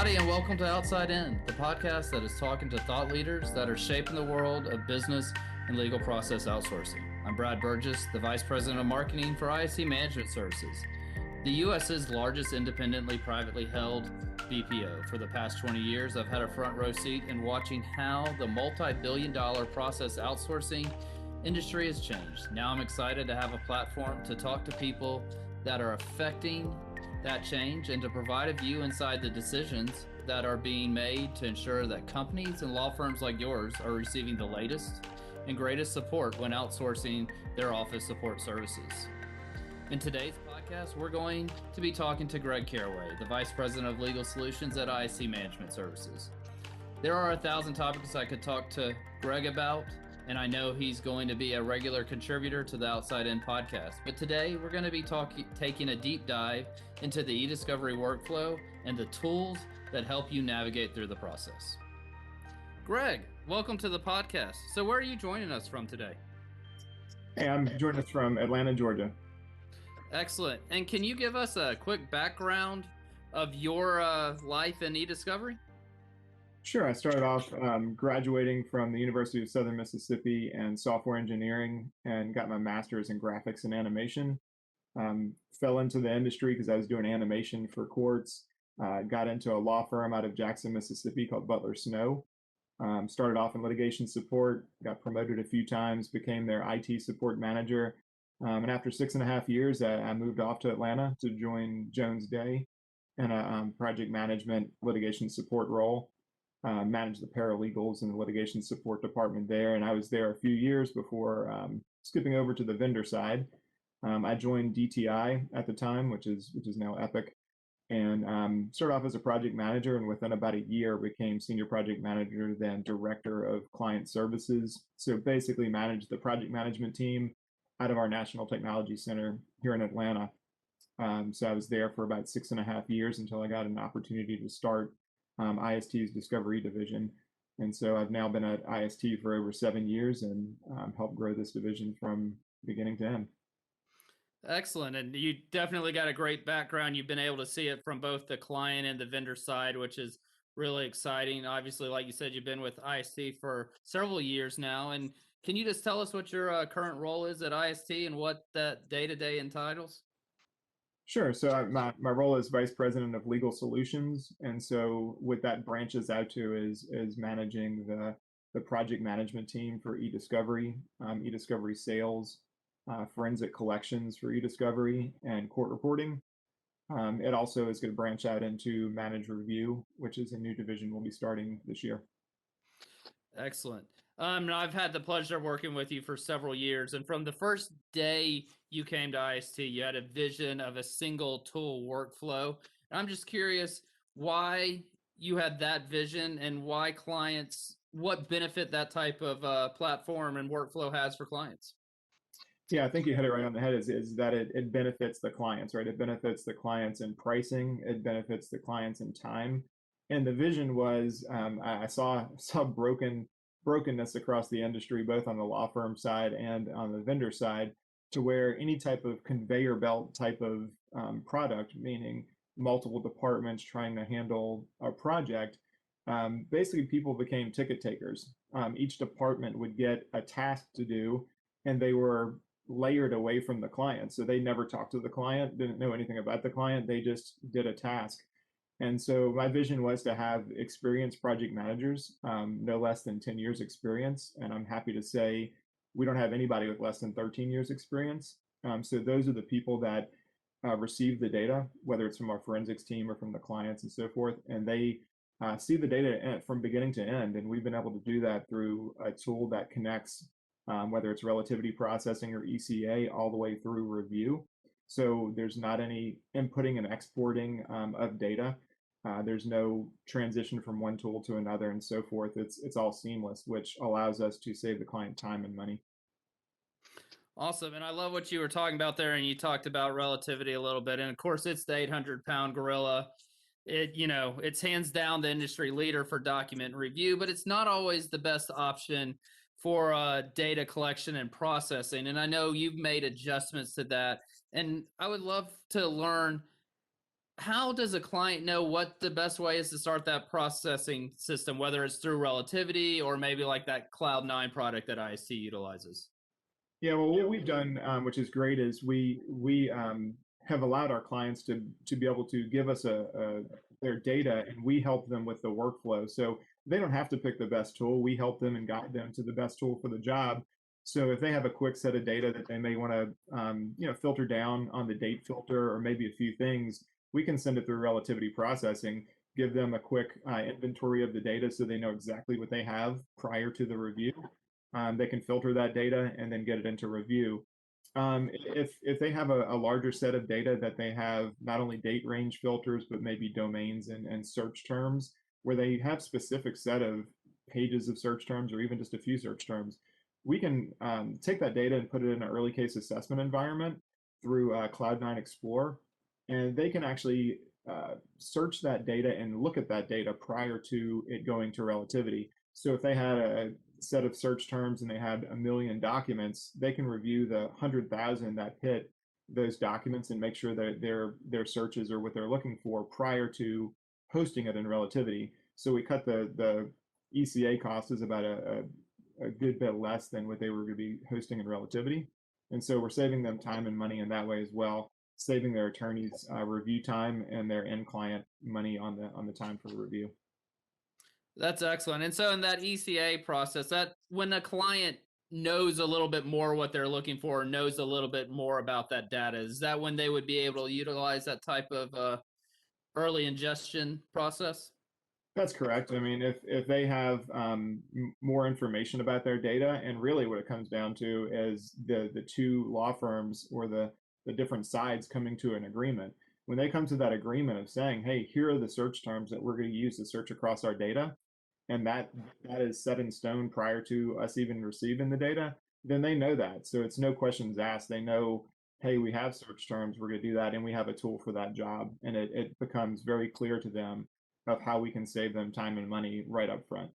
Howdy, and welcome to Outside In, the podcast that is talking to thought leaders that are shaping the world of business and legal process outsourcing. I'm Brad Burgess, the Vice President of Marketing for ISC Management Services, the U.S.'s largest independently privately held BPO. For the past 20 years, I've had a front row seat in watching how the multi-billion-dollar process outsourcing industry has changed. Now I'm excited to have a platform to talk to people that are affecting that change and to provide a view inside the decisions that are being made to ensure that companies and law firms like yours are receiving the latest and greatest support when outsourcing their office support services. In today's podcast, we're going to be talking to Greg Caraway, the Vice President of Legal Solutions at ISC Management Services. There are 1,000 topics I could talk to Greg about, and I know he's going to be a regular contributor to the Outside In podcast. But today, we're going to be taking a deep dive into the e-discovery workflow and the tools that help you navigate through the process. Greg, welcome to the podcast. So where are you joining us from today? Hey, I'm joining us from Atlanta, Georgia. Excellent. And can you give us a quick background of your life in e-discovery? Sure. I started off graduating from the University of Southern Mississippi in software engineering and got my master's in graphics and animation. Fell into the industry because I was doing animation for courts. Got into a law firm out of Jackson, Mississippi called Butler Snow. Started off in litigation support, got promoted a few times, became their IT support manager. And after 6.5 years, I moved off to Atlanta to join Jones Day in a project management litigation support role. Managed the paralegals and the litigation support department there. And I was there a few years before skipping over to the vendor side. I joined DTI at the time, which is now Epic, and started off as a project manager. And within about a year, became senior project manager, then director of client services. So basically managed the project management team out of our National Technology Center here in Atlanta. So I was there for about 6.5 years until I got an opportunity to start IST's Discovery division. And so I've now been at IST for over 7 years and helped grow this division from beginning to end. Excellent. And you definitely got a great background. You've been able to see it from both the client and the vendor side, which is really exciting. Obviously, like you said, you've been with IST for several years now. And can you just tell us what your current role is at IST and what that day-to-day entitles? Sure. So my role is Vice President of Legal Solutions. And so what that branches out to is managing the project management team for e-discovery, e-discovery sales, forensic collections for e-discovery, and court reporting. It also is going to branch out into managed review, which is a new division we'll be starting this year. Excellent. I've had the pleasure of working with you for several years. And from the first day you came to IST, you had a vision of a single tool workflow. And I'm just curious why you had that vision and why clients, what benefit that type of platform and workflow has for clients. Yeah, I think you hit it right on the head is that it benefits the clients, right? It benefits the clients in pricing, it benefits the clients in time. And the vision was I saw brokenness across the industry, both on the law firm side and on the vendor side, to where any type of conveyor belt type of product, meaning multiple departments trying to handle a project, basically people became ticket takers. Each department would get a task to do, and they were layered away from the client. So they never talked to the client, didn't know anything about the client. They just did a task. And so my vision was to have experienced project managers, no less than 10 years experience. And I'm happy to say we don't have anybody with less than 13 years experience. So those are the people that receive the data, whether it's from our forensics team or from the clients and so forth. And they see the data from beginning to end. And we've been able to do that through a tool that connects whether it's relativity processing or ECA, all the way through review. So there's not any inputting and exporting of data. There's no transition from one tool to another and so forth. It's all seamless, which allows us to save the client time and money. Awesome. And I love what you were talking about there. And you talked about relativity a little bit. And of course, it's the 800-pound gorilla. It's hands down the industry leader for document review, but it's not always the best option for data collection and processing. And I know you've made adjustments to that. And I would love to learn how does a client know what the best way is to start that processing system, whether it's through relativity or maybe like that Cloud9 product that IST utilizes? Yeah, well, what we've done, which is great, is we have allowed our clients to be able to give us their data, and we help them with the workflow. So they don't have to pick the best tool. We help them and guide them to the best tool for the job. So if they have a quick set of data that they may want to, filter down on the date filter or maybe a few things, we can send it through relativity processing, give them a quick inventory of the data so they know exactly what they have prior to the review. They can filter that data and then get it into review. If they have a larger set of data that they have not only date range filters, but maybe domains and search terms, where they have specific set of pages of search terms or even just a few search terms, we can take that data and put it in an early case assessment environment through Cloud9 Explorer, and they can actually search that data and look at that data prior to it going to relativity. So if they had a set of search terms and they had 1 million documents, they can review the 100,000 that hit those documents and make sure that their searches are what they're looking for prior to hosting it in relativity. So we cut the ECA cost is about a good bit less than what they were going to be hosting in relativity. And so we're saving them time and money in that way as well, saving their attorneys review time and their end client money on the time for the review. That's excellent. And so in that ECA process, that when a client knows a little bit more what they're looking for, knows a little bit more about that data, is that when they would be able to utilize that type of early ingestion process? That's correct. I mean, if they have more information about their data, and really what it comes down to is the two law firms or the different sides coming to an agreement. When they come to that agreement of saying, "Hey, here are the search terms that we're going to use to search across our data," and that is set in stone prior to us even receiving the data, then they know that. So it's no questions asked. They know, hey, we have search terms, we're going to do that, and we have a tool for that job. And it becomes very clear to them of how we can save them time and money right up front.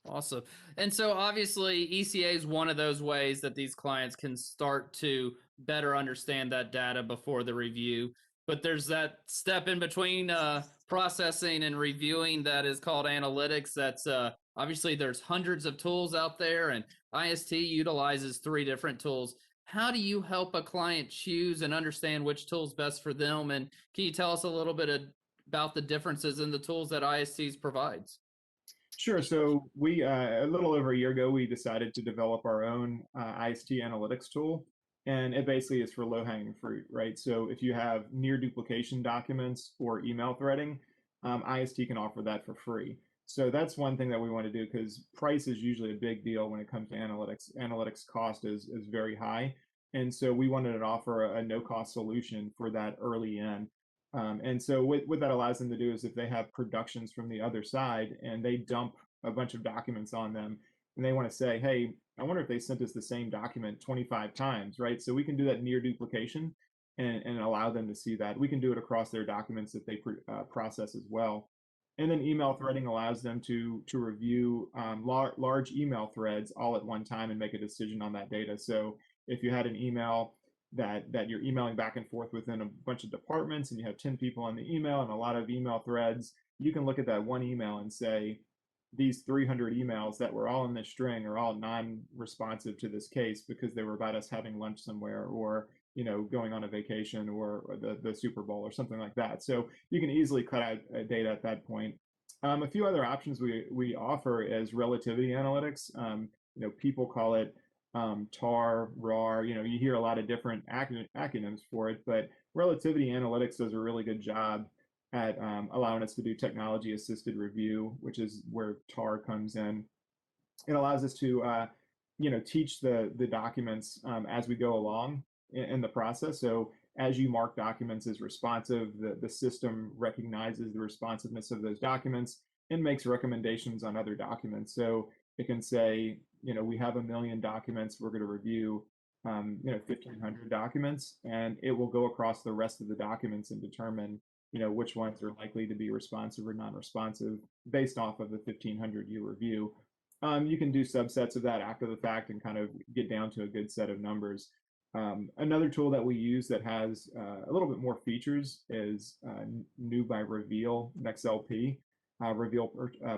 Awesome. And so obviously ECA is one of those ways that these clients can start to better understand that data before the review. But there's that step in between processing and reviewing that is called analytics. That's obviously there's hundreds of tools out there, and IST utilizes 3 different tools. How do you help a client choose and understand which tool is best for them? And can you tell us a little bit about the differences in the tools that ISTs provides? Sure. So we a little over a year ago, we decided to develop our own IST analytics tool, and it basically is for low-hanging fruit, right? So if you have near duplication documents or email threading, IST can offer that for free. So that's one thing that we want to do because price is usually a big deal when it comes to analytics. Analytics cost is very high, and so we wanted to offer a no-cost solution for that early in. And so what that allows them to do is if they have productions from the other side and they dump a bunch of documents on them and they want to say, hey, I wonder if they sent us the same document 25 times, right? So we can do that near duplication and allow them to see that. We can do it across their documents that they process as well. And then email threading allows them to review large email threads all at one time and make a decision on that data. So if you had an email that you're emailing back and forth within a bunch of departments and you have 10 people on the email and a lot of email threads, you can look at that one email and say, these 300 emails that were all in this string are all non-responsive to this case because they were about us having lunch somewhere or going on a vacation or the Super Bowl or something like that. So you can easily cut out data at that point. A few other options we offer is relativity analytics. People call it TAR, RAR. You hear a lot of different acronyms for it, but relativity analytics does a really good job at allowing us to do technology assisted review, which is where TAR comes in. It allows us to teach the documents as we go along in the process. So as you mark documents as responsive, the system recognizes the responsiveness of those documents and makes recommendations on other documents. So it can say, we have 1 million documents, we're going to review 1,500 documents, and it will go across the rest of the documents and determine which ones are likely to be responsive or non-responsive based off of the 1,500 you review. You can do subsets of that after the fact and kind of get down to a good set of numbers. Another tool that we use that has a little bit more features is new by Reveal NextLP. Reveal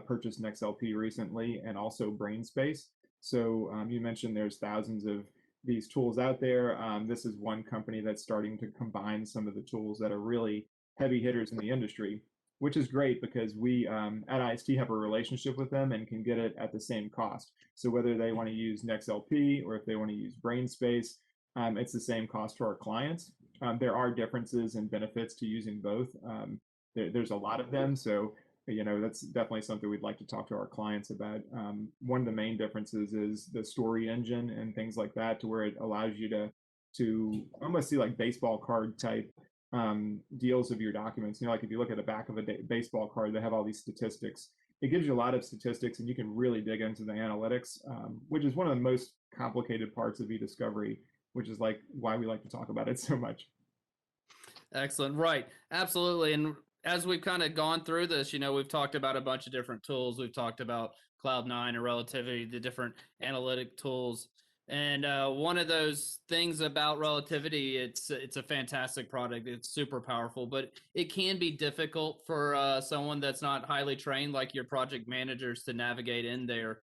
purchased NextLP recently, and also BrainSpace. So you mentioned there's thousands of these tools out there. This is one company that's starting to combine some of the tools that are really heavy hitters in the industry, which is great because we at IST have a relationship with them and can get it at the same cost. So whether they want to use NextLP or if they want to use BrainSpace, it's the same cost to our clients. There are differences and benefits to using both. There's a lot of them, so that's definitely something we'd like to talk to our clients about. One of the main differences is the story engine and things like that, to where it allows you to almost see like baseball card type deals of your documents. Like if you look at the back of a baseball card, they have all these statistics. It gives you a lot of statistics, and you can really dig into the analytics, which is one of the most complicated parts of e-discovery, which is like why we like to talk about it so much. Excellent. Right. Absolutely. And as we've kind of gone through this, we've talked about a bunch of different tools. We've talked about Cloud9 and Relativity, the different analytic tools. And one of those things about Relativity, it's a fantastic product. It's super powerful, but it can be difficult for someone that's not highly trained, like your project managers, to navigate in there.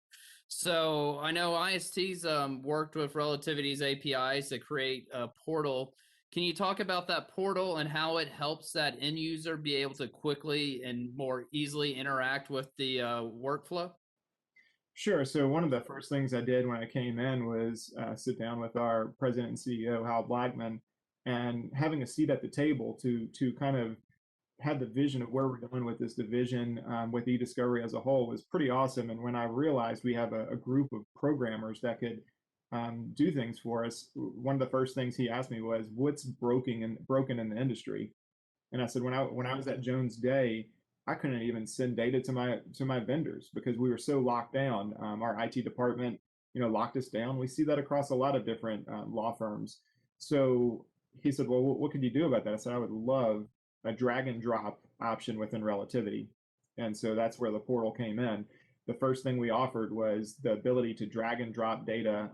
So I know IST's worked with Relativity's APIs to create a portal. Can you talk about that portal and how it helps that end user be able to quickly and more easily interact with the workflow? Sure. So one of the first things I did when I came in was sit down with our president and CEO, Hal Blackman, and having a seat at the table to kind of had the vision of where we're going with this division, with e-discovery as a whole, was pretty awesome. And when I realized we have a group of programmers that could do things for us, one of the first things he asked me was, "What's broken in the industry?" And I said, when I was at Jones Day, I couldn't even send data to my vendors because we were so locked down. Our IT department, locked us down. We see that across a lot of different law firms. So he said, "Well, what could you do about that?" I said, "I would love a drag and drop option within Relativity." And so that's where the portal came in. The first thing we offered was the ability to drag and drop data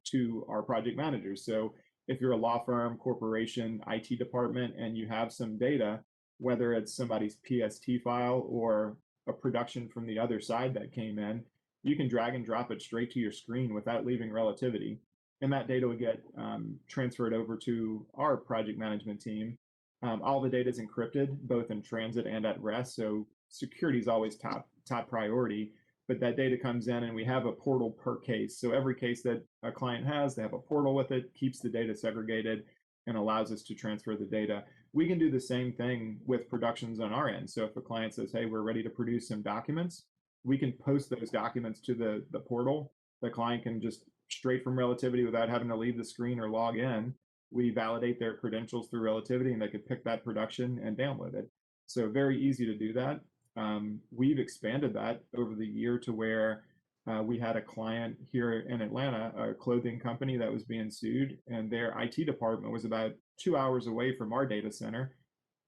to our project managers. So if you're a law firm, corporation, IT department, and you have some data, whether it's somebody's PST file or a production from the other side that came in, you can drag and drop it straight to your screen without leaving Relativity. And that data would get transferred over to our project management team. All the data is encrypted, both in transit and at rest. So security is always top priority. But that data comes in, and we have a portal per case. So every case that a client has, they have a portal with it, keeps the data segregated, and allows us to transfer the data. We can do the same thing with productions on our end. So if a client says, "Hey, we're ready to produce some documents," we can post those documents to the portal. The client can just straight from Relativity, without having to leave the screen or log in. We validate their credentials through Relativity, and they could pick that production and download it. So very easy to do that. We've expanded that over the year to where we had a client here in Atlanta, a clothing company that was being sued, and their IT department was about 2 hours away from our data center,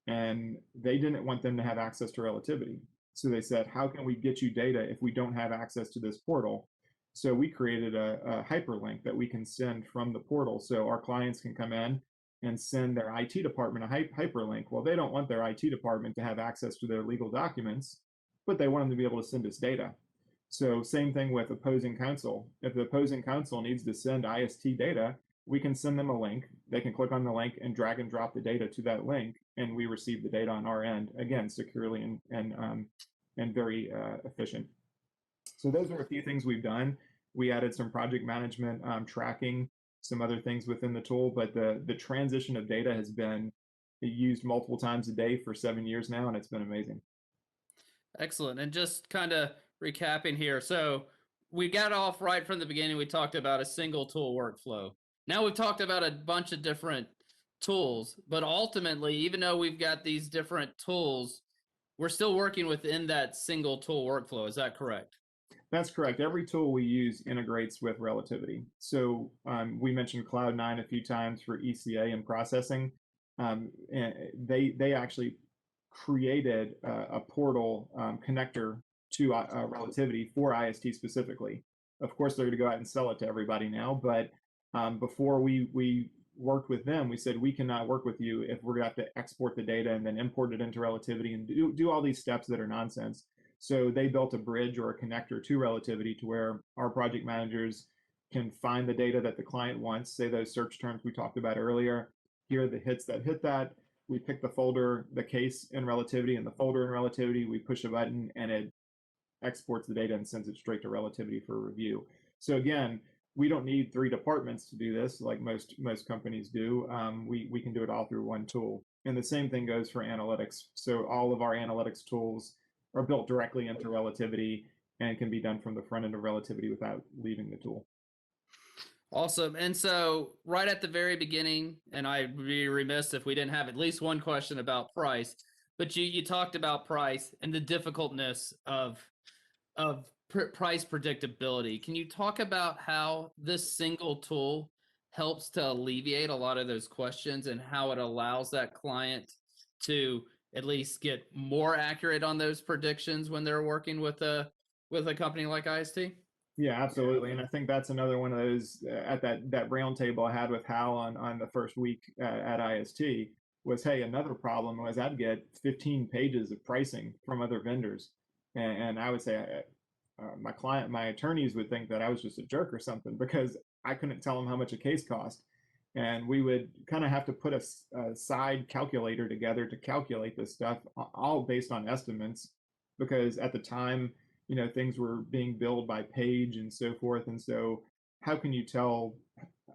and they didn't want them to have access to Relativity. So they said, "How can we get you data if we don't have access to this portal?" So we created a hyperlink that we can send from the portal, so our clients can come in and send their IT department a hyperlink. Well, they don't want their IT department to have access to their legal documents, but they want them to be able to send us data. So same thing with opposing counsel. If the opposing counsel needs to send IST data, we can send them a link. They can click on the link and drag and drop the data to that link, and we receive the data on our end, again, securely and very efficient. So those are a few things we've done. We added some project management tracking, some other things within the tool, but the transition of data has been used multiple times a day for 7 years now, and it's been amazing. Excellent. And just kind of recapping here. So we got off right from the beginning. We talked about a single tool workflow. Now we've talked about a bunch of different tools, but ultimately, even though we've got these different tools, we're still working within that single tool workflow. Is that correct? That's correct. Every tool we use integrates with Relativity. So we mentioned Cloud9 a few times for ECA and processing. And they actually created a portal connector to Relativity for IST specifically. Of course, they're going to go out and sell it to everybody now, but before we worked with them, we said, we cannot work with you if we're going to have to export the data and then import it into Relativity and do all these steps that are nonsense. So they built a bridge or a connector to Relativity to where our project managers can find the data that the client wants, say those search terms we talked about earlier. Here are the hits that hit that. We pick the folder, the case in Relativity, and the folder in Relativity. We push a button and it exports the data and sends it straight to Relativity for review. So again, we don't need 3 departments to do this like most companies do. We can do it all through one tool. And the same thing goes for analytics. So all of our analytics tools are built directly into Relativity and can be done from the front end of Relativity without leaving the tool. Awesome. And so right at the very beginning, and I'd be remiss if we didn't have at least one question about price, but you talked about price and the difficultness of price predictability. Can you talk about how this single tool helps to alleviate a lot of those questions and how it allows that client to at least get more accurate on those predictions when they're working with a company like IST? Yeah, absolutely. And I think that's another one of those at that round table I had with Hal on the first week at IST was, hey, another problem was I'd get 15 pages of pricing from other vendors. And I would say my attorneys would think that I was just a jerk or something because I couldn't tell them how much a case cost. And we would kind of have to put a side calculator together to calculate this stuff, all based on estimates, because at the time, things were being billed by page and so forth. And so how can you tell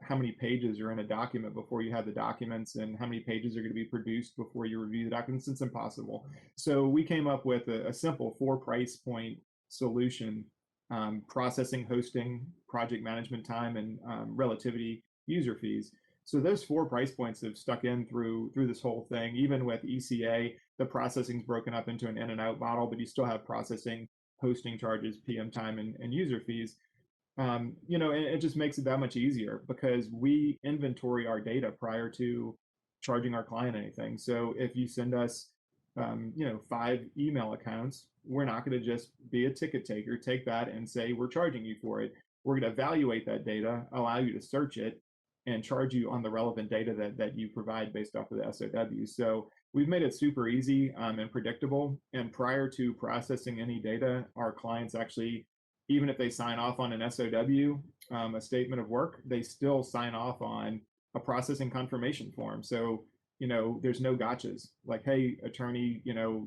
how many pages are in a document before you have the documents and how many pages are going to be produced before you review the documents? It's impossible. So we came up with a simple 4 price point solution: processing, hosting, project management time, and Relativity user fees. So those 4 price points have stuck in through this whole thing. Even with ECA, the processing is broken up into an in and out model, but you still have processing, hosting charges, PM time, and user fees. It just makes it that much easier because we inventory our data prior to charging our client anything. So if you send us, 5 email accounts, we're not going to just be a ticket taker, take that and say we're charging you for it. We're going to evaluate that data, allow you to search it, and charge you on the relevant data that you provide based off of the SOW. So we've made it super easy and predictable. And prior to processing any data, our clients actually, even if they sign off on an SOW, a statement of work, they still sign off on a processing confirmation form. So, there's no gotchas like, hey, attorney,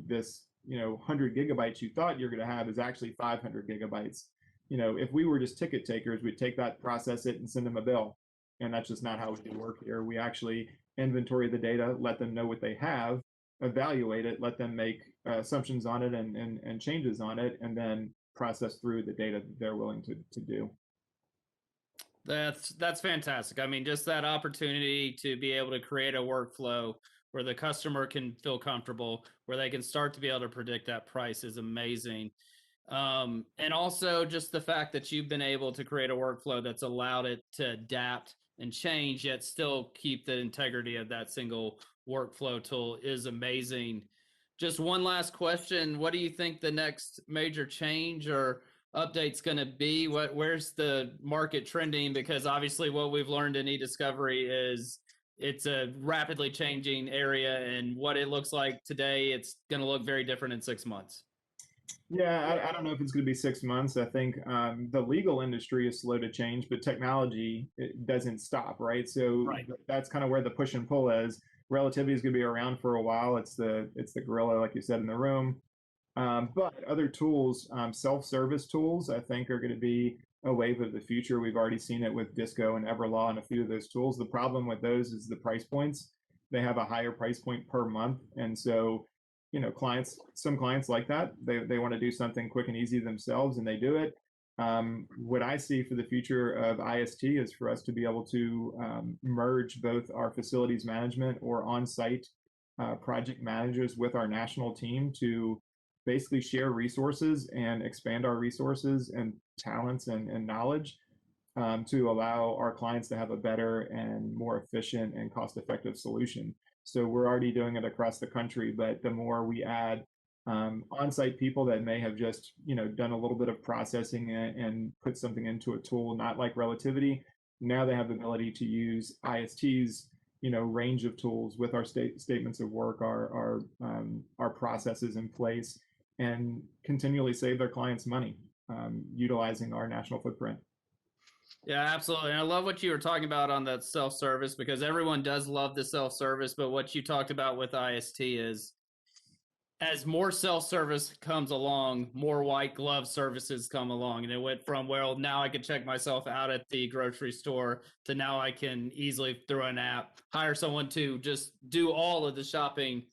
this, 100 gigabytes you thought you're going to have is actually 500 gigabytes. If we were just ticket takers, we'd take that, process it, and send them a bill. And that's just not how we do work here. We actually inventory the data, let them know what they have, evaluate it, let them make assumptions on it and changes on it, and then process through the data that they're willing to do. That's fantastic. I mean, just that opportunity to be able to create a workflow where the customer can feel comfortable, where they can start to be able to predict that price is amazing. And also just the fact that you've been able to create a workflow that's allowed it to adapt and change, yet still keep the integrity of that single workflow tool is amazing. Just one last question. What do you think the next major change or update's going to be? Where's the market trending? Because obviously what we've learned in e-discovery is it's a rapidly changing area, and what it looks like today, it's going to look very different in 6 months. Yeah, I don't know if it's going to be 6 months. I think the legal industry is slow to change, but technology, it doesn't stop, right? So Right. That's kind of where the push and pull is. Relativity is going to be around for a while. It's the gorilla, like you said, in the room. But other tools, self-service tools, I think are going to be a wave of the future. We've already seen it with Disco and Everlaw and a few of those tools. The problem with those is the price points. They have a higher price point per month, and so some clients like that. They want to do something quick and easy themselves, and they do it. What I see for the future of IST is for us to be able to merge both our facilities management or on-site project managers with our national team to basically share resources and expand our resources and talents and knowledge to allow our clients to have a better and more efficient and cost-effective solution. So we're already doing it across the country, but the more we add on-site people that may have just done a little bit of processing and put something into a tool, not like Relativity, Now they have the ability to use IST's range of tools with our statements of work, our processes in place, and continually save their clients money utilizing our national footprint. Yeah, absolutely. And I love what you were talking about on that self-service, because everyone does love the self-service. But what you talked about with IST is, as more self-service comes along, more white glove services come along. And it went from, well, now I can check myself out at the grocery store, to now I can easily, through an app, hire someone to just do all of the shopping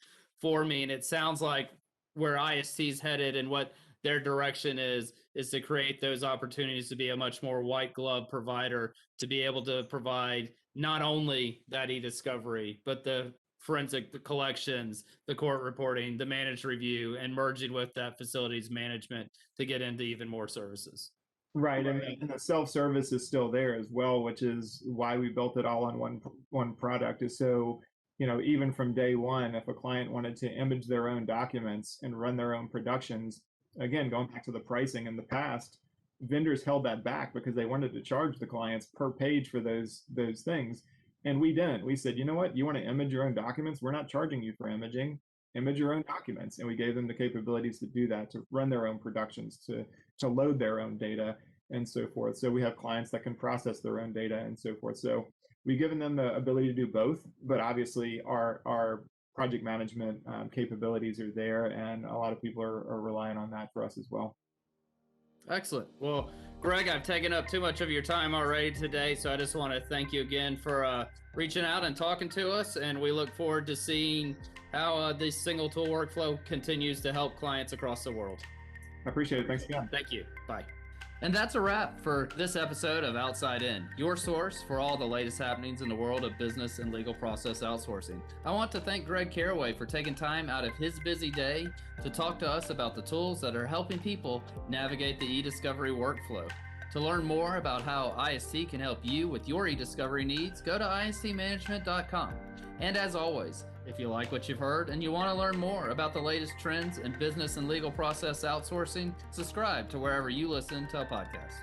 for me. And it sounds like where IST's headed and what their direction is to create those opportunities to be a much more white glove provider, to be able to provide not only that e-discovery, but the forensic collections, the court reporting, the managed review, and merging with that facilities management to get into even more services. Right, and the self-service is still there as well, which is why we built it all on one product. Is so, even from day one, if a client wanted to image their own documents and run their own productions, again, going back to the pricing in the past, vendors held that back because they wanted to charge the clients per page for those things. And we didn't. We said, you know what? You want to image your own documents? We're not charging you for imaging. Image your own documents. And we gave them the capabilities to do that, to run their own productions, to load their own data, and so forth. So we have clients that can process their own data and so forth. So we've given them the ability to do both, but obviously our project management capabilities are there, and a lot of people are relying on that for us as well. Excellent. Well, Greg, I've taken up too much of your time already today, so I just want to thank you again for reaching out and talking to us, and we look forward to seeing how this single tool workflow continues to help clients across the world. I appreciate it. Thanks again. Thank you. Bye. And that's a wrap for this episode of Outside In, your source for all the latest happenings in the world of business and legal process outsourcing. I want to thank Greg Caraway for taking time out of his busy day to talk to us about the tools that are helping people navigate the e-discovery workflow. To learn more about how IST can help you with your e-discovery needs, go to istmanagement.com. And as always, if you like what you've heard and you want to learn more about the latest trends in business and legal process outsourcing, subscribe to wherever you listen to a podcast.